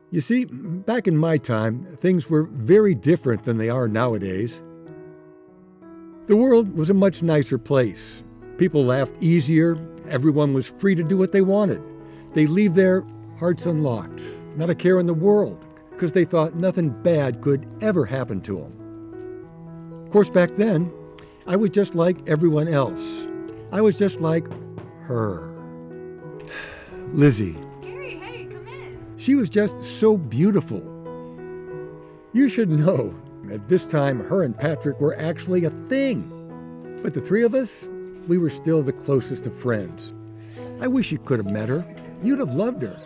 You see, back in my time, things were very different than they are nowadays. The world was a much nicer place. People laughed easier. Everyone was free to do what they wanted. They leave their hearts unlocked, not a care in the world, because they thought nothing bad could ever happen to them. Of course, back then, I was just like everyone else. I was just like her. Lizzie. Gary, hey, come in. She was just so beautiful. You should know, at this time, her and Patrick were actually a thing. But the three of us, we were still the closest of friends. I wish you could have met her. You'd have loved her.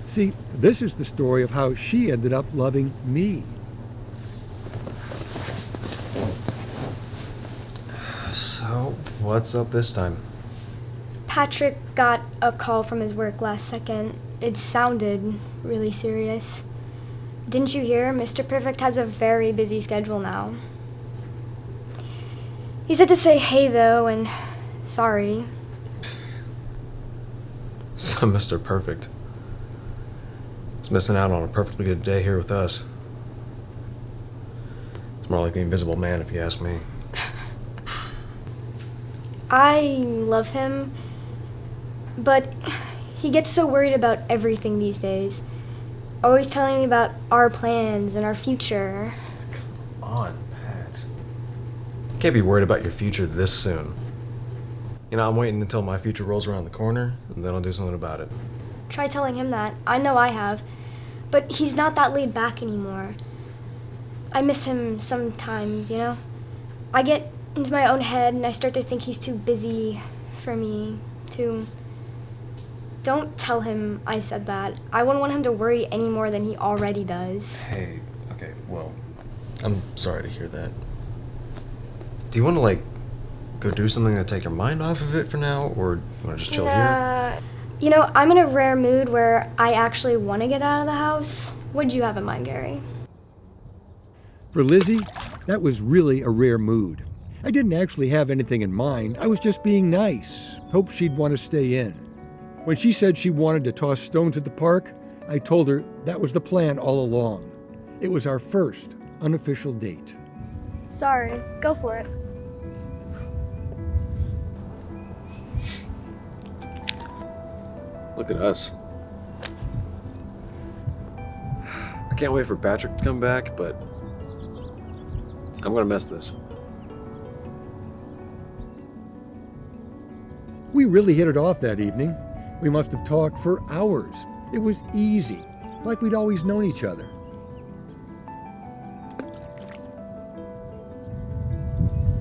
See, this is the story of how she ended up loving me. So, what's up this time? Patrick got a call from his work last second. It sounded really serious. Didn't you hear? Mr. Perfect has a very busy schedule now. He said to say hey though, and sorry. So, Mr. Perfect. He's missing out on a perfectly good day here with us. It's more like the Invisible Man, if you ask me. I love him, but he gets so worried about everything these days. Always telling me about our plans and our future. Come on, Pat. You can't be worried about your future this soon. You know, I'm waiting until my future rolls around the corner, and then I'll do something about it. Try telling him that. I know I have. But he's not that laid back anymore. I miss him sometimes, you know? I get into my own head and I start to think he's too busy for me to... Don't tell him I said that. I wouldn't want him to worry any more than he already does. Hey, okay, well, I'm sorry to hear that. Do you want to, go do something to take your mind off of it for now, or you want to just chill here? You know, I'm in a rare mood where I actually want to get out of the house. What'd you have in mind, Gary? For Lizzie, that was really a rare mood. I didn't actually have anything in mind. I was just being nice. Hoped she'd want to stay in. When she said she wanted to toss stones at the park, I told her that was the plan all along. It was our first unofficial date. Sorry. Go for it. Look at us. I can't wait for Patrick to come back, but I'm gonna miss this. We really hit it off that evening. We must have talked for hours. It was easy, like we'd always known each other.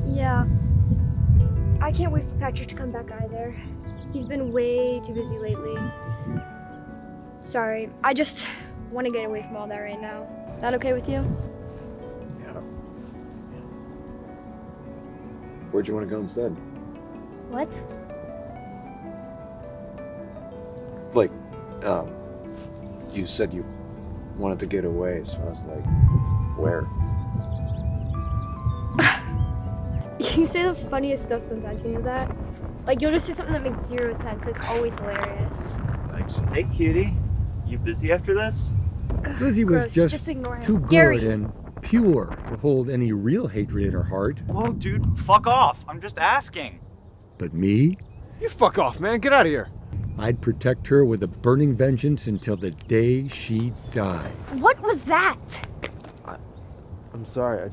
Yeah. I can't wait for Patrick to come back either. He's been way too busy lately. Sorry, I just want to get away from all that right now. That okay with you? Yeah. Where'd you want to go instead? What? You said you wanted to get away, so I was like, where? You say the funniest stuff sometimes, you know that? You'll just say something that makes zero sense. It's always hilarious. Thanks. Hey, cutie. You busy after this? Lizzie was Gross. just Ignore him. too good Gary. and pure to hold any real hatred in her heart. Whoa, dude, fuck off. I'm just asking. But me, You fuck off, man. Get out of here. I'd protect her with a burning vengeance until the day she died. What was that? I'm sorry.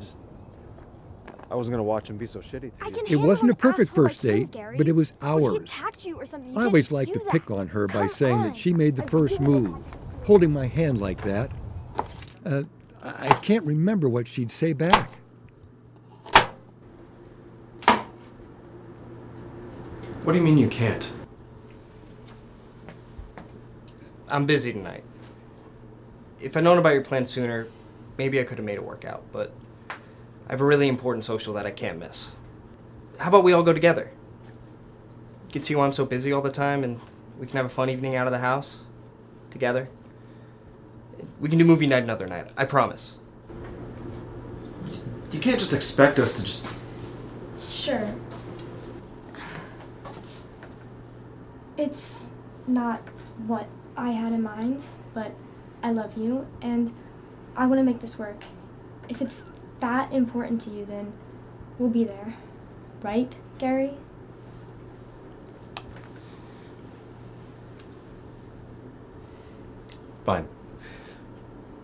I wasn't gonna watch him be so shitty to you. It wasn't a perfect first date, but it was ours. attacked you or something, I always like to pick on her by saying that she made the first move, holding my hand like that. I can't remember what she'd say back. What do you mean you can't? I'm busy tonight. If I'd known about your plan sooner, maybe I could have made it work out, but I have a really important social that I can't miss. How about we all go together? You can see why I'm so busy all the time, and we can have a fun evening out of the house together. We can do movie night another night, I promise. You can't just expect us to just... Sure. It's not what I had in mind, but I love you, and I want to make this work. If it's that important to you, then we'll be there. Right, Gary? Fine.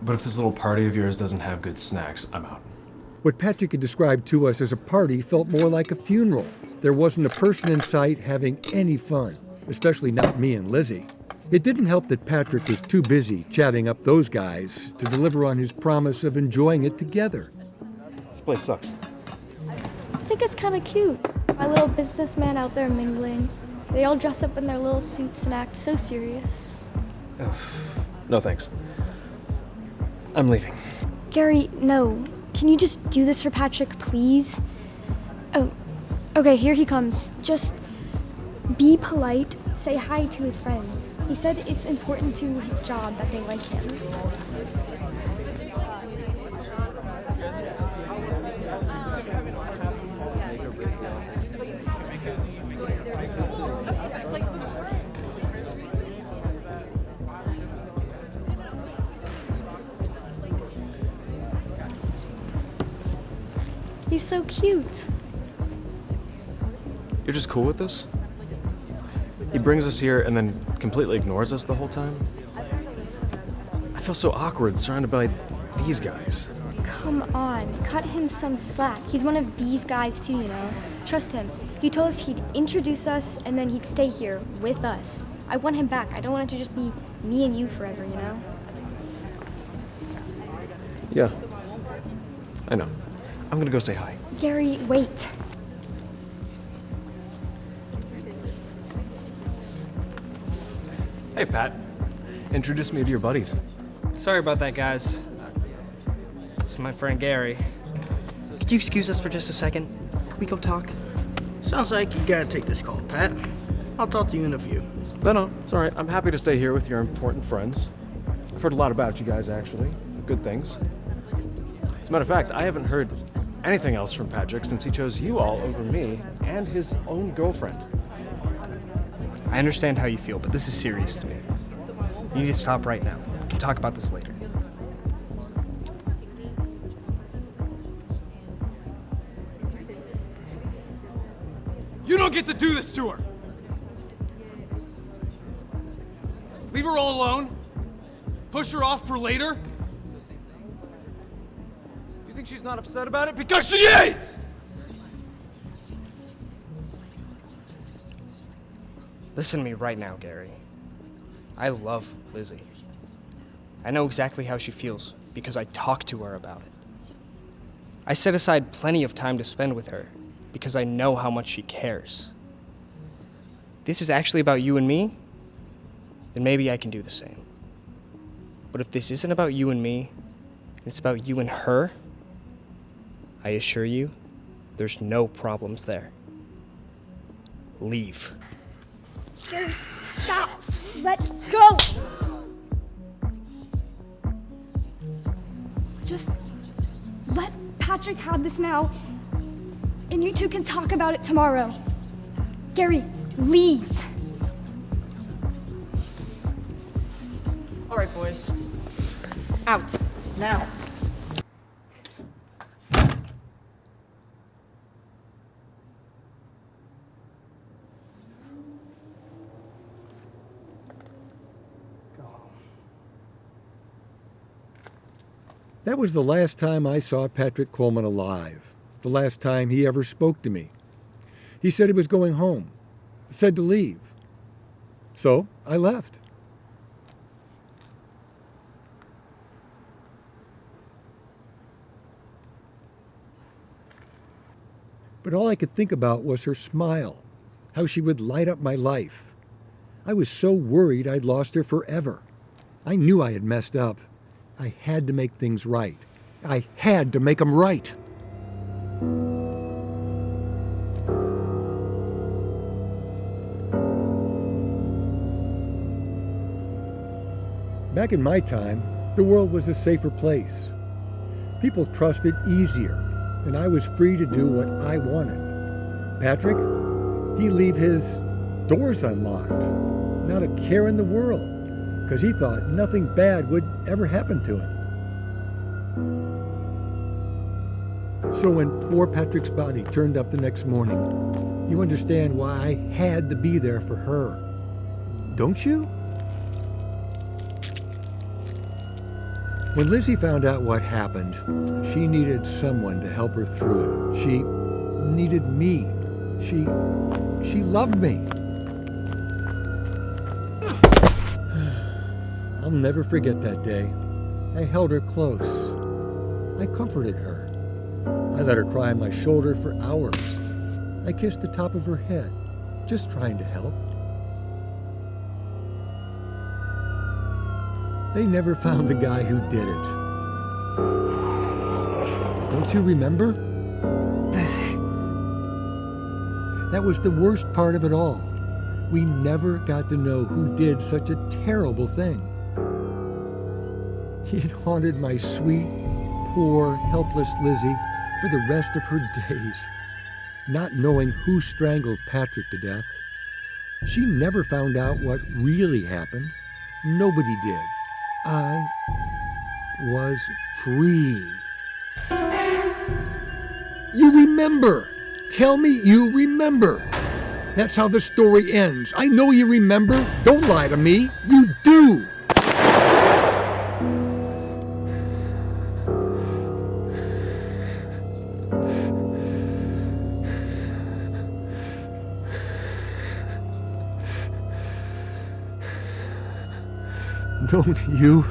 But if this little party of yours doesn't have good snacks, I'm out. What Patrick had described to us as a party felt more like a funeral. There wasn't a person in sight having any fun, especially not me and Lizzie. It didn't help that Patrick was too busy chatting up those guys to deliver on his promise of enjoying it together. This place sucks. I think it's kind of cute. My little businessman out there mingling. They all dress up in their little suits and act so serious. No thanks. I'm leaving. Gary, no. Can you just do this for Patrick, please? Oh, okay, here he comes. Just be polite, say hi to his friends. He said it's important to his job that they like him. He's so cute. You're just cool with this? He brings us here and then completely ignores us the whole time? I feel so awkward surrounded by these guys. Come on, cut him some slack. He's one of these guys too, you know. Trust him. He told us he'd introduce us and then he'd stay here with us. I want him back. I don't want it to just be me and you forever, you know? Yeah. I know. I'm gonna go say hi. Gary, wait. Hey, Pat. Introduce me to your buddies. Sorry about that, guys. It's my friend Gary. Could you excuse us for just a second? Could we go talk? Sounds like you gotta take this call, Pat. I'll talk to you in a few. No, it's all right. I'm happy to stay here with your important friends. I've heard a lot about you guys, actually. Good things. As a matter of fact, I haven't heard anything else from Patrick since he chose you all over me and his own girlfriend. I understand how you feel, but this is serious to me. You need to stop right now. We can talk about this later. You don't get to do this to her! Leave her all alone? Push her off for later? You think she's not upset about it? Because she is! Listen to me right now, Gary. I love Lizzie. I know exactly how she feels because I talked to her about it. I set aside plenty of time to spend with her because I know how much she cares. This is actually about you and me, then maybe I can do the same. But if this isn't about you and me, and it's about you and her, I assure you, there's no problems there. Leave. Gary, stop. Let go. Just let Patrick have this now, and you two can talk about it tomorrow. Gary, leave. All right, boys. Out. Now. That was the last time I saw Patrick Coleman alive, the last time he ever spoke to me. He said he was going home, said to leave. So I left. But all I could think about was her smile, how she would light up my life. I was so worried I'd lost her forever. I knew I had messed up. I had to make things right. I had to make them right. Back in my time, the world was a safer place. People trusted easier, and I was free to do what I wanted. Patrick, he'd leave his doors unlocked, not a care in the world, because he thought nothing bad would ever happen to him. So when poor Patrick's body turned up the next morning, you understand why I had to be there for her. Don't you? When Lizzie found out what happened, she needed someone to help her through it. She needed me. She loved me. I'll never forget that day. I held her close. I comforted her. I let her cry on my shoulder for hours. I kissed the top of her head, just trying to help. They never found the guy who did it. Don't you remember? That was the worst part of it all. We never got to know who did such a terrible thing. It haunted my sweet, poor, helpless Lizzie for the rest of her days, not knowing who strangled Patrick to death. She never found out what really happened. Nobody did. I was free. You remember. Tell me you remember. That's how the story ends. I know you remember. Don't lie to me. You do. Don't you